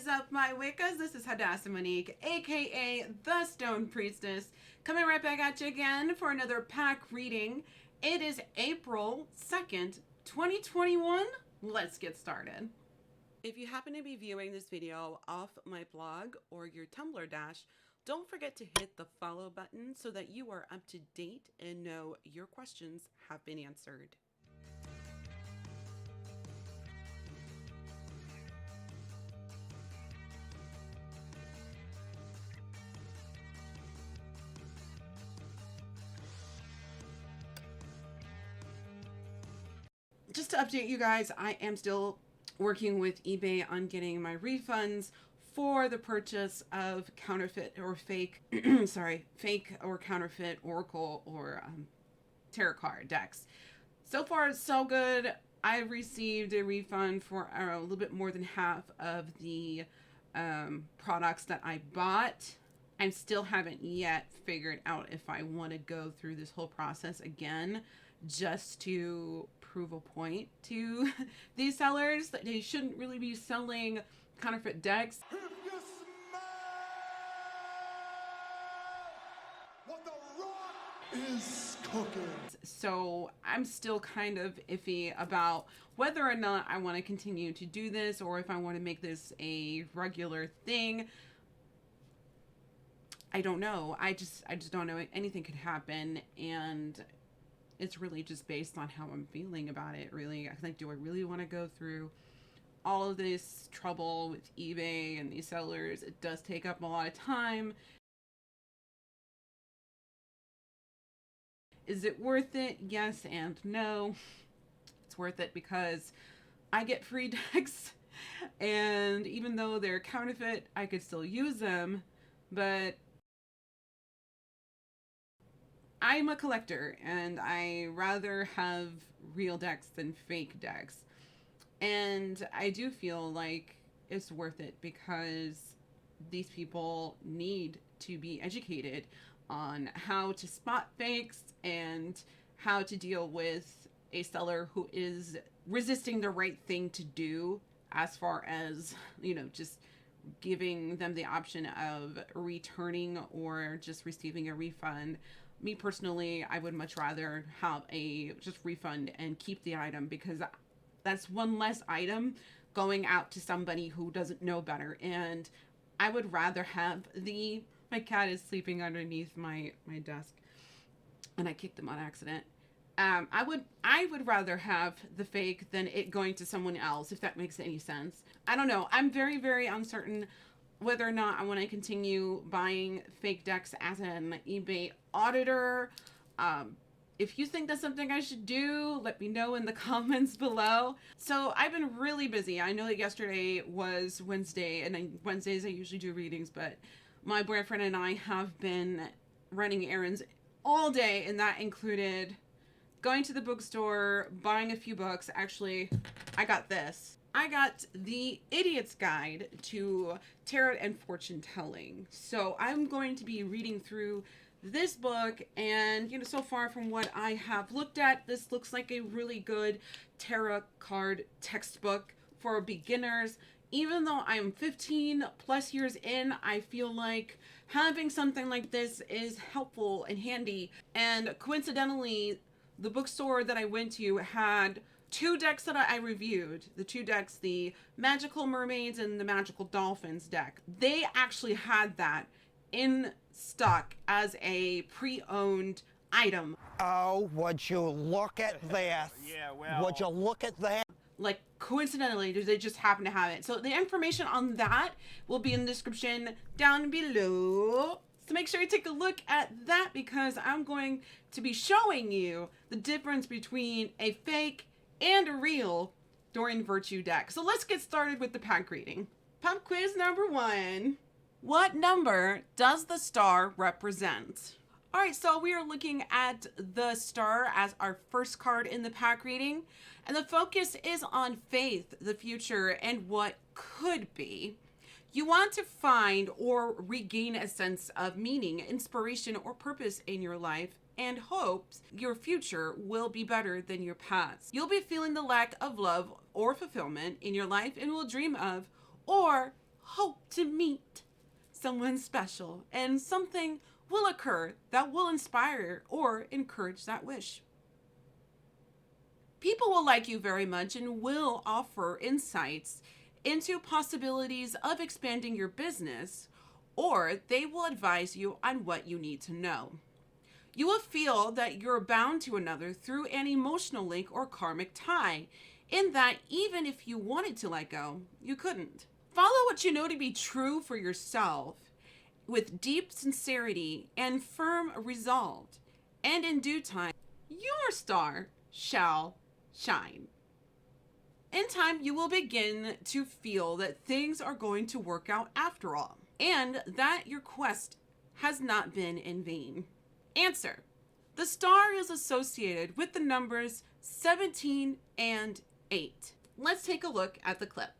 is up, my Wiccas? This is Hadassah Monique, aka the Stone Priestess, coming right back at you again for another pack reading. It is April 2nd, 2021. Let's get started. If you happen to be viewing this video off my blog or your Tumblr dash, don't forget to hit the follow button so that you are up to date and know your questions have been answered. Just to update you guys, I am still working with eBay on getting my refunds for the purchase of counterfeit or fake, fake or counterfeit Oracle or tarot card decks. So far, so good. I've received a refund for a little bit more than half of the products that I bought. I still haven't yet figured out if I want to go through this whole process again just to prove a point to these sellers that they shouldn't really be selling counterfeit decks. What the rock is cooking. So I'm still kind of iffy about whether or not I want to continue to do this or if I want to make this a regular thing. I don't know. I just don't know. Anything could happen, and it's really just based on how I'm feeling about it, really. I think, do I really want to go through all of this trouble with eBay and these sellers? It does take up a lot of time. Is it worth it? Yes and no. It's worth it because I get free decks, and even though they're counterfeit, I could still use them, but I'm a collector and I rather have real decks than fake decks. And I do feel like it's worth it because these people need to be educated on how to spot fakes and how to deal with a seller who is resisting the right thing to do, as far as, just giving them the option of returning or just receiving a refund. Me personally, I would much rather have a just refund and keep the item, because that's one less item going out to somebody who doesn't know better. And I would rather have my cat is sleeping underneath my desk and I kicked him on accident. I would rather have the fake than it going to someone else, if that makes any sense. I don't know. I'm very, very uncertain whether or not I want to continue buying fake decks as an eBay auditor. If you think that's something I should do, let me know in the comments below. So I've been really busy. I know that yesterday was Wednesday, and Wednesdays I usually do readings, but my boyfriend and I have been running errands all day, and that included going to the bookstore, buying a few books. Actually, I got this. I got The Idiot's Guide to Tarot and Fortune Telling. So I'm going to be reading through this book, and so far from what I have looked at, this looks like a really good tarot card textbook for beginners. Even though I'm 15 plus years in, I feel like having something like this is helpful and handy. And coincidentally, the bookstore that I went to had two decks that I reviewed. The two decks, the Magical Mermaids and the Magical Dolphins deck. They actually had that in stock as a pre-owned item. Oh, would you look at this? Yeah, well. Would you look at that? Like, coincidentally, they just happen to have it. So the information on that will be in the description down below. So make sure you take a look at that, because I'm going to be showing you the difference between a fake and a real Dorian Virtue deck. So let's get started with the pack reading. Pop quiz number 1. What number does the star represent? All right, so we are looking at the star as our first card in the pack reading, and the focus is on faith, the future, and what could be. You want to find or regain a sense of meaning, inspiration, or purpose in your life, and hopes your future will be better than your past. You'll be feeling the lack of love or fulfillment in your life and will dream of or hope to meet someone special, and something will occur that will inspire or encourage that wish. People will like you very much and will offer insights into possibilities of expanding your business, or they will advise you on what you need to know. You will feel that you're bound to another through an emotional link or karmic tie, in that even if you wanted to let go, you couldn't. Follow what you know to be true for yourself with deep sincerity and firm resolve, and in due time, your star shall shine. In time, you will begin to feel that things are going to work out after all, and that your quest has not been in vain. Answer: the star is associated with the numbers 17 and 8. Let's take a look at the clip.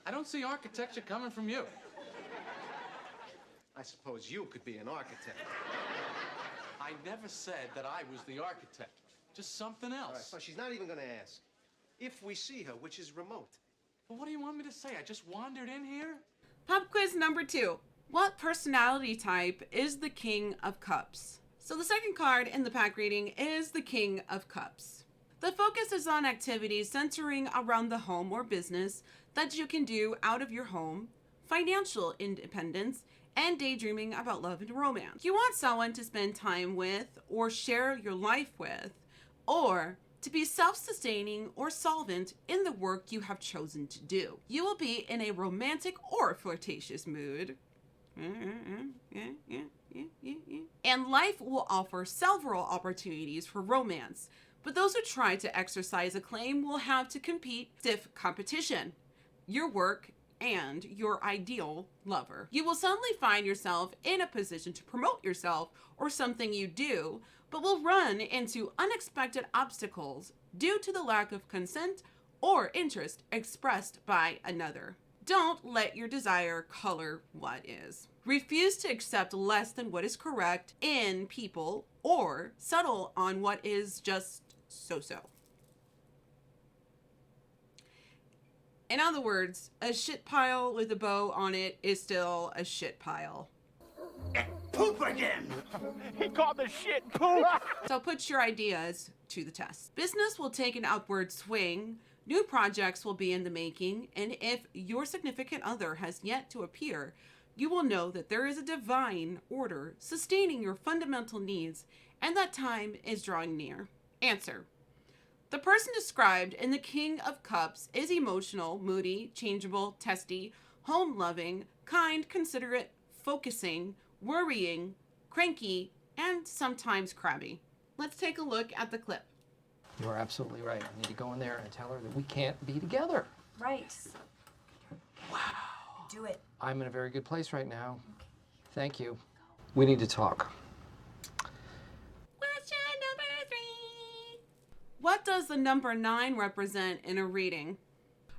I don't see architecture coming from you. I suppose you could be an architect. I never said that I was the architect. Just something else. All right, so she's not even going to ask. If we see her, which is remote. But what do you want me to say? I just wandered in here? Pop quiz number 2. What personality type is the King of Cups? So the second card in the pack reading is the King of Cups. The focus is on activities centering around the home or business that you can do out of your home, financial independence, and daydreaming about love and romance. You want someone to spend time with or share your life with, or to be self-sustaining or solvent in the work you have chosen to do. You will be in a romantic or flirtatious mood. And life will offer several opportunities for romance, but those who try to exercise a claim will have to compete stiff competition, your work, and your ideal lover. You will suddenly find yourself in a position to promote yourself or something you do, but will run into unexpected obstacles due to the lack of consent or interest expressed by another. Don't let your desire color what is. Refuse to accept less than what is correct in people or settle on what is just so-so. In other words, a shit pile with a bow on it is still a shit pile. Poop again! He called the shit poop! So put your ideas to the test. Business will take an upward swing, new projects will be in the making, and if your significant other has yet to appear, you will know that there is a divine order sustaining your fundamental needs, and that time is drawing near. Answer: the person described in the King of Cups is emotional, moody, changeable, testy, home-loving, kind, considerate, focusing, worrying, cranky, and sometimes crabby. Let's take a look at the clip. You are absolutely right. I need to go in there and tell her that we can't be together. Right. Wow. Do it. I'm in a very good place right now. Thank you. We need to talk. Question number 3. What does the number 9 represent in a reading?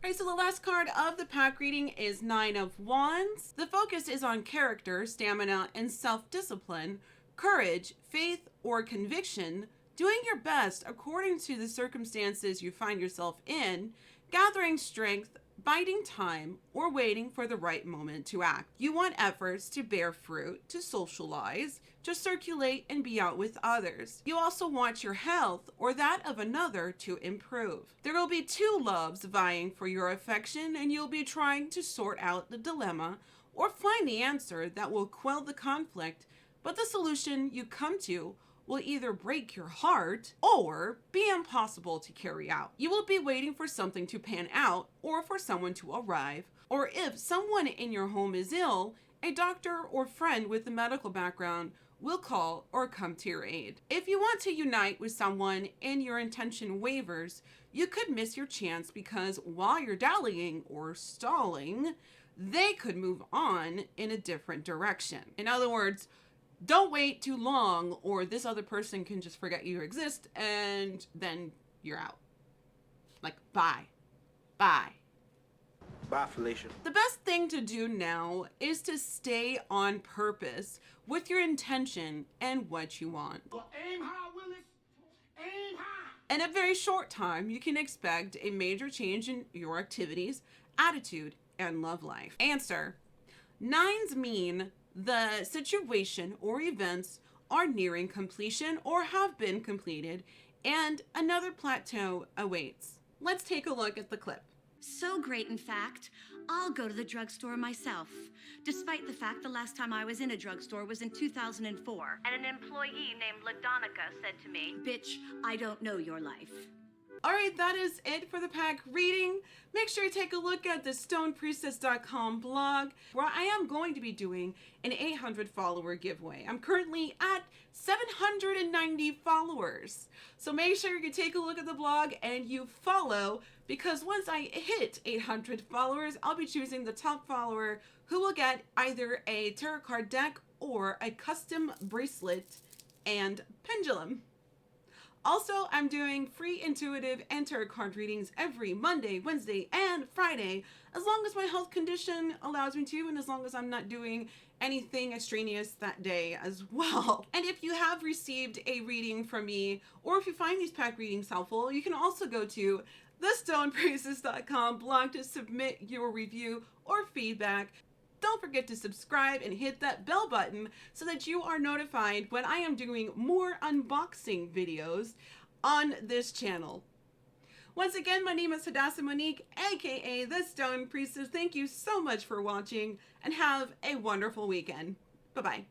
All right, so the last card of the pack reading is 9 of Wands. The focus is on character, stamina, and self-discipline, courage, faith, or conviction, doing your best according to the circumstances you find yourself in, gathering strength, biding time, or waiting for the right moment to act. You want efforts to bear fruit, to socialize, to circulate and be out with others. You also want your health or that of another to improve. There will be 2 loves vying for your affection, and you'll be trying to sort out the dilemma or find the answer that will quell the conflict, but the solution you come to will either break your heart or be impossible to carry out. You will be waiting for something to pan out or for someone to arrive, or if someone in your home is ill, a doctor or friend with a medical background will call or come to your aid. If you want to unite with someone and your intention wavers, you could miss your chance because while you're dallying or stalling, they could move on in a different direction. In other words, don't wait too long or this other person can just forget you exist and then you're out. Like, bye. Bye. Bye, Felicia. The best thing to do now is to stay on purpose with your intention and what you want. Well, aim high, Willis. Aim high. In a very short time, you can expect a major change in your activities, attitude, and love life? Answer: nines mean the situation or events are nearing completion or have been completed, and another plateau awaits. Let's take a look at the clip. So great, in fact, I'll go to the drugstore myself. Despite the fact the last time I was in a drugstore was in 2004. And an employee named LaDonica said to me, "Bitch, I don't know your life." All right, that is it for the pack reading. Make sure you take a look at the stonepriestess.com blog, where I am going to be doing an 800 follower giveaway. I'm currently at 790 followers. So make sure you take a look at the blog and you follow, because once I hit 800 followers, I'll be choosing the top follower who will get either a tarot card deck or a custom bracelet and pendulum. Also, I'm doing free intuitive and tarot card readings every Monday, Wednesday, and Friday, as long as my health condition allows me to, and as long as I'm not doing anything extraneous that day as well. And if you have received a reading from me, or if you find these pack readings helpful, you can also go to thestonepriestess.com blog to submit your review or feedback. Don't forget to subscribe and hit that bell button so that you are notified when I am doing more unboxing videos on this channel. Once again, my name is Hadassah Monique, aka The Stone Priestess. Thank you so much for watching and have a wonderful weekend. Bye-bye.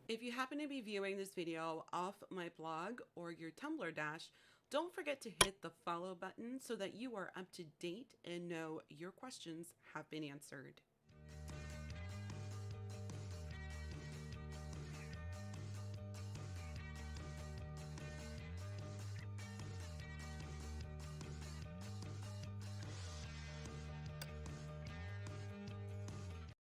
If you happen to be viewing this video off my blog or your Tumblr dash, don't forget to hit the follow button so that you are up to date and know your questions have been answered.